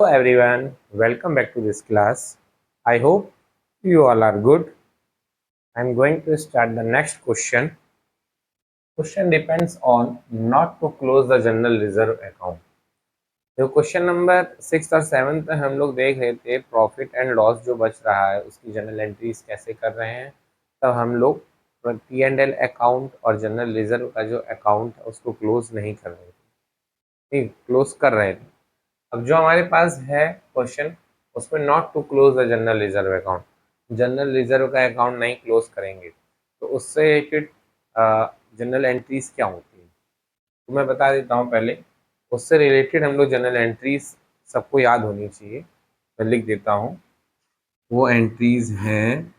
Hello everyone, welcome back to this class. I hope you all are good. I'm going to start the next question. Question depends on not to close the general reserve account. जो question number 6 और 7 में हम लोग देख रहे थे profit and loss जो बच रहा है उसकी जनरल एंट्रीज कैसे कर रहे हैं, तब हम लोग P&L अकाउंट और जनरल रिजर्व का जो अकाउंट है उसको क्लोज नहीं कर रहे थे, ठीक क्लोज कर रहे थे। अब जो हमारे पास है क्वेश्चन, उसमें not to close the general reserve account, general reserve का अकाउंट नहीं क्लोज करेंगे तो उससे रिलेटेड जनरल एंट्रीज क्या होती है तो मैं बता देता हूँ पहले। उससे रिलेटेड हम लोग जनरल एंट्रीज सबको याद होनी चाहिए, मैं लिख देता हूँ। वो एंट्रीज हैं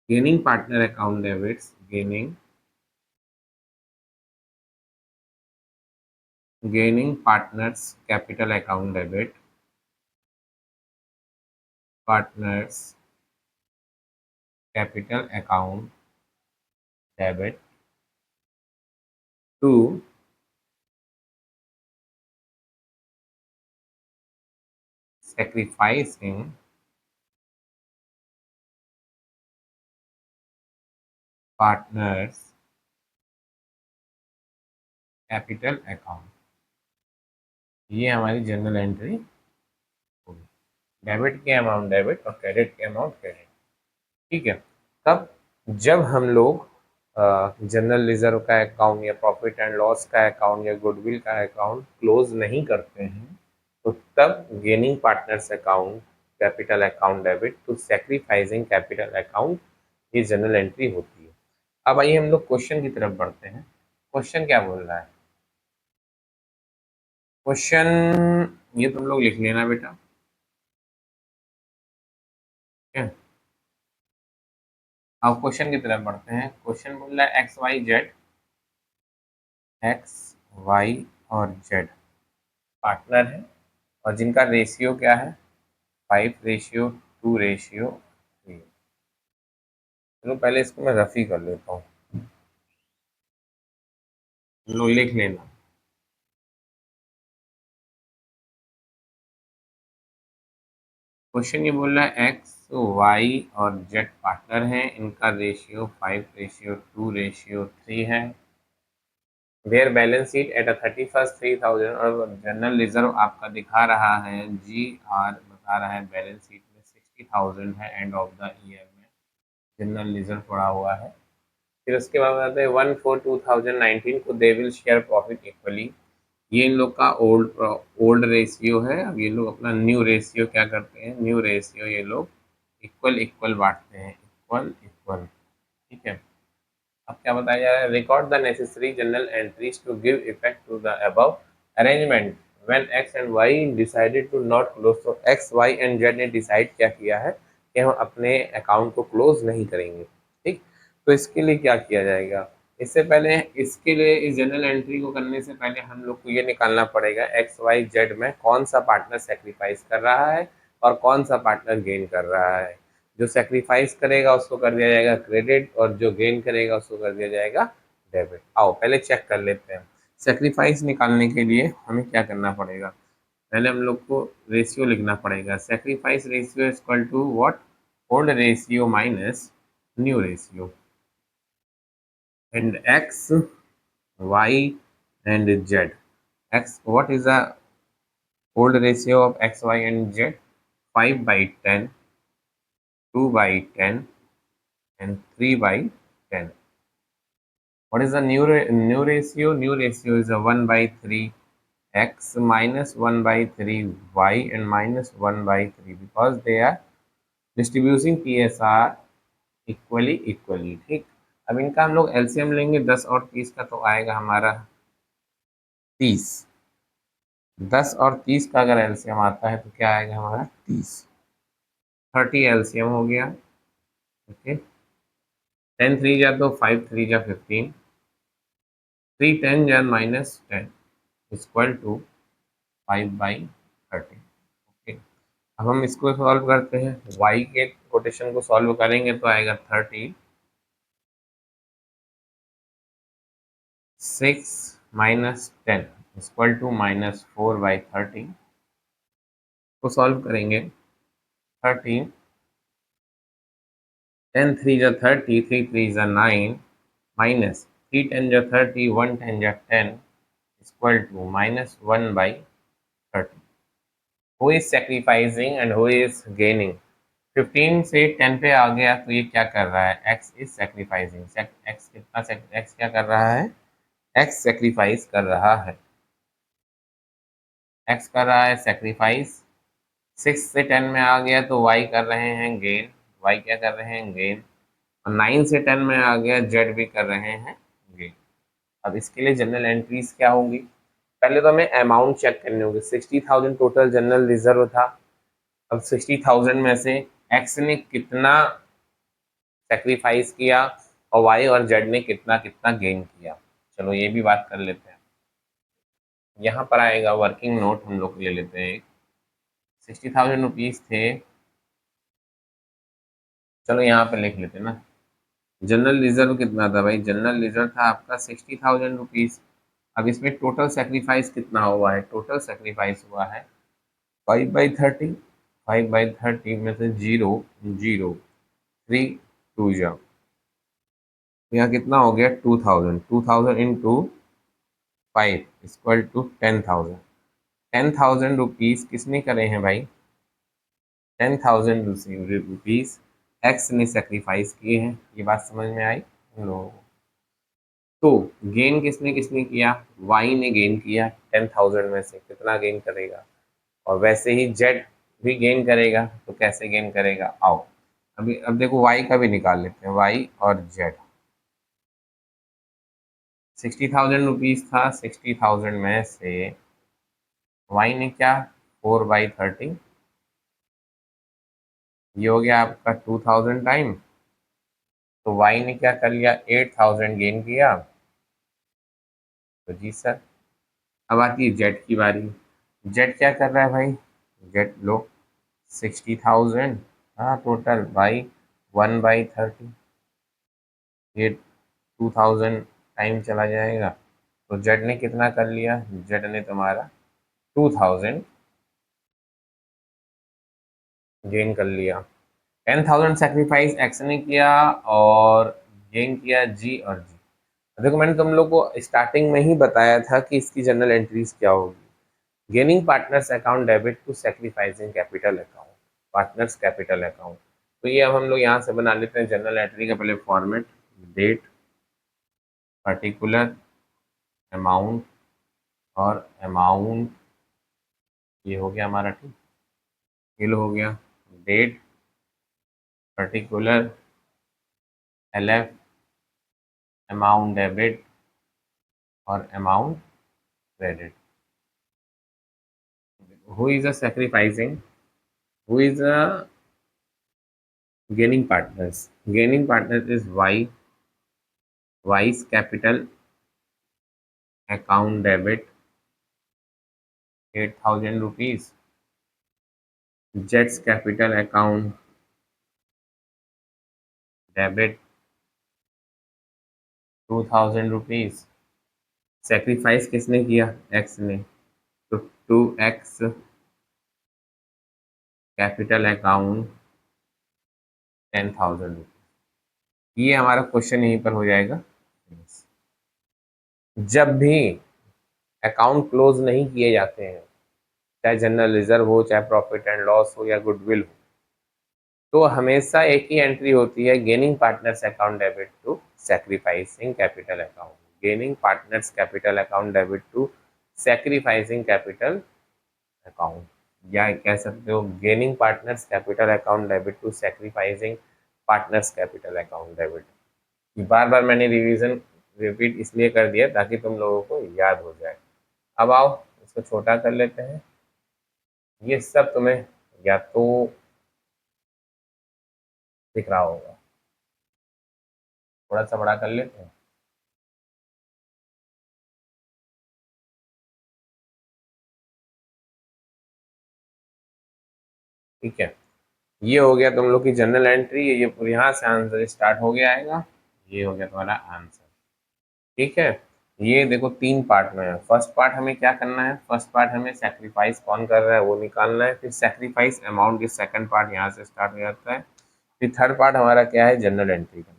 gaining partner account debits, gaining partners capital account debit, partners capital account debit to sacrificing partners capital account. ये हमारी जनरल एंट्री होगी। डेबिट के अमाउंट डेबिट और क्रेडिट के अमाउंट क्रेडिट, ठीक है। तब जब हम लोग जनरल रिजर्व का अकाउंट या प्रॉफिट एंड लॉस का अकाउंट या गुडविल का अकाउंट क्लोज नहीं करते हैं तो तब gaining partners account capital account debit to sacrificing capital account, ये जनरल एंट्री होती है। अब आइए हम लोग क्वेश्चन की तरफ बढ़ते हैं। क्वेश्चन क्या बोल रहा है? क्वेश्चन ये तुम लोग लिख लेना बेटा, ठीक है। अब क्वेश्चन की तरफ बढ़ते हैं। क्वेश्चन बोल रहा है एक्स वाई और जेड पार्टनर है और जिनका रेशियो क्या है 5:2:3। चलो पहले इसको मैं रफी कर लेता हूँ, लोग लिख लेना। क्वेश्चन ये बोल रहा है एक्स वाई और जेड पार्टनर हैं, इनका रेशियो 5:2:3 है। Their balance sheet at 31st 3000 और जनरल रिजर्व आपका दिखा रहा है GR, बता रहा है बैलेंस शीट में 60,000 है एंड ऑफ द ईयर में जनरल रिजर्व पड़ा हुआ है। फिर उसके बाद बताते हैं 1/4/2019 को they will share profit equally. ये इन लोग का ओल्ड रेशियो है। अब ये लोग अपना न्यू रेशियो क्या करते हैं, न्यू रेशियो ये लोग इक्वल इक्वल बांटते हैं, इक्वल इक्वल, ठीक है। अब क्या बताया जा रहा है, record the necessary general entries to give effect to the above arrangement when x and y decided to not close. तो एक्स वाई एंड जेड ने डिसाइड क्या किया है कि हम अपने अकाउंट को क्लोज नहीं करेंगे, ठीक। तो इसके लिए क्या किया जाएगा, इससे पहले इसके लिए इस जनरल एंट्री को करने से पहले हम लोग को ये निकालना पड़ेगा एक्स वाई जेड में कौन सा पार्टनर सेक्रीफाइस कर रहा है और कौन सा पार्टनर गेन कर रहा है। जो सेक्रीफाइस करेगा उसको कर दिया जाएगा क्रेडिट और जो गेन करेगा उसको कर दिया जाएगा डेबिट। आओ पहले चेक कर लेते हैं। सेक्रीफाइस निकालने के लिए हमें क्या करना पड़ेगा, पहले हम लोग को रेशियो लिखना पड़ेगा। Sacrifice ratio is equal to what, old ratio minus new ratio and x, y and z. X, what is the old ratio of x, y and z? 5/10, 2/10 and 3/10. What is the new ratio? New ratio is a 1/3 x minus 1/3 y and minus 1/3 because they are distributing PSR equally, ठीक। अब इनका हम लोग LCM लेंगे 10 और 30 का तो आएगा हमारा 30। 10 और 30 का अगर एलसीएम आता है तो क्या आएगा हमारा 30। 30 एलसीएम हो गया, ओके। 10 3 जा तो 5 3 जा 15, 3 10 जा -10 इक्वल टू 5/30, ओके। अब हम इसको सॉल्व करते हैं, y के कोटेशन को सॉल्व करेंगे तो आएगा 30 6 - 10 इक्वल टू -4/30 को सॉल्व करेंगे। 13 10 3 जा 30, 3 3 जा 9 माइनस 3 10 जा 30, 1 10 जा 10 equal to -1/30। Who is sacrificing and who is gaining? 15 से 10 पे आ गया तो ये क्या कर रहा है? x is sacrificing. x कितना x क्या कर रहा है? x सेक्रीफाइस कर रहा है। x कर रहा है सेक्रीफाइस। 6 से 10 में आ गया तो y कर रहे हैं गेन। y क्या कर रहे हैं? गेन। और 9 से 10 में आ गया z भी कर रहे हैं गेन। अब इसके लिए जनरल एंट्रीज क्या होंगी? पहले तो हमें अमाउंट चेक करनी होगी। 60,000 टोटल जनरल रिजर्व था। अब 60,000 में से x ने कितना सेक्रीफाइस किया और y और z ने कितना कितना गेन किया। चलो ये भी बात कर लेते हैं। यहाँ पर आएगा वर्किंग नोट, हम लोग ले लेते हैं। 60,000 रुपीज़ थे। चलो यहाँ पे लिख लेते हैं ना। जनरल रिजर्व कितना था भाई? जनरल रिजर्व था आपका 60,000 रुपीज़। अब इसमें टोटल सेक्रीफाइस कितना हुआ है? टोटल सेक्रीफाइस हुआ है 5/30। 5/30 में से 0 0 3 2 जाओ, यहाँ कितना हो गया? 2000। 2000 इंटू 5 इक्वल टू 10,000। 10,000 रुपीज़ किसने करे हैं भाई? 10,000 रुपीज़ एक्स ने सेक्रीफाइस किए हैं। ये बात समझ में आई हम लोगों को? तो गेन किसने किसने किया? वाई ने गेन किया। 10,000 में से कितना गेन करेगा? और वैसे ही जेड भी गेन करेगा। तो कैसे गेन करेगा? आओ अभी अब देखो वाई का भी निकाल लेते हैं। वाई और जेड। 60,000 रुपीज़ था। 60,000 में से वाई ने क्या? 4/30। ये हो गया आपका 2000 टाइम। तो वाई ने क्या कर लिया? 8,000 गेन किया। तो जी सर। अब आती है जेड की बारी। जेड क्या कर रहा है भाई? जेड लो 60,000, हाँ टोटल बाई 1/30। ये 2000 टाइम चला जाएगा। तो जेड ने कितना कर लिया? जेड ने तुम्हारा 2000 गेन कर लिया। 10,000 सेक्रीफाइस एक्स ने किया और गेन किया जी और जी। देखो मैंने तुम लोग को स्टार्टिंग में ही बताया था कि इसकी जनरल एंट्रीज क्या होगी। Gaining partners account debit to sacrificing capital account, partners capital account. तो ये अब हम लोग यहाँ से बना लेते हैं जनरल एंट्री का पहले फॉर्मेट। डेट, पर्टिकुलर, अमाउंट और अमाउंट। ये हो गया हमारा, ठीक। ये लो हो गया date, particular, LF, amount debit और amount credit. Who is a sacrificing, who is a gaining partners? Gaining partners is y, y's capital account debit 8,000 rupees, Jets capital account debit 2,000 rupees। Sacrifice किसने किया? x ने। तो 2x capital account 10,000 rupees. ये हमारा question यहीं पर हो जाएगा। जब भी अकाउंट क्लोज नहीं किए जाते हैं, चाहे जनरल रिजर्व हो, चाहे प्रॉफिट एंड लॉस हो या गुडविल हो, तो हमेशा एक ही एंट्री होती है, gaining partners account debit to sacrificing capital account. Gaining partners capital account debit to sacrificing capital account, या कह सकते हो gaining partners capital account debit to sacrificing partners capital account debit. बार बार मैंने रिवीजन रिपीट इसलिए कर दिया ताकि तुम लोगों को याद हो जाए। अब आओ इसको छोटा कर लेते हैं। ये सब तुम्हें या तो दिख रहा होगा, थोड़ा सा बड़ा कर लेते हैं। ठीक है, ये हो गया तुम लोग की जनरल एंट्री। ये यहाँ से आंसर स्टार्ट हो गया आएगा। ये हो गया तुम्हारा आंसर। ठीक है, ये देखो 3 पार्ट में है। फर्स्ट पार्ट हमें क्या करना है, फर्स्ट पार्ट हमें सैक्रिफाइस कौन कर रहा है वो निकालना है, फिर सैक्रिफाइस अमाउंट की सेकंड पार्ट यहाँ से स्टार्ट हो जाता है, फिर थर्ड पार्ट हमारा क्या है, जनरल एंट्री करना।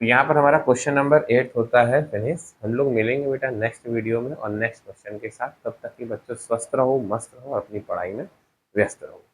तो यहाँ पर हमारा क्वेश्चन नंबर 8 होता है फिनिश। हम लोग मिलेंगे बेटा नेक्स्ट वीडियो में और नेक्स्ट क्वेश्चन के साथ। तब तक कि बच्चों स्वस्थ रहो, मस्त रहो, अपनी पढ़ाई में व्यस्त रहो।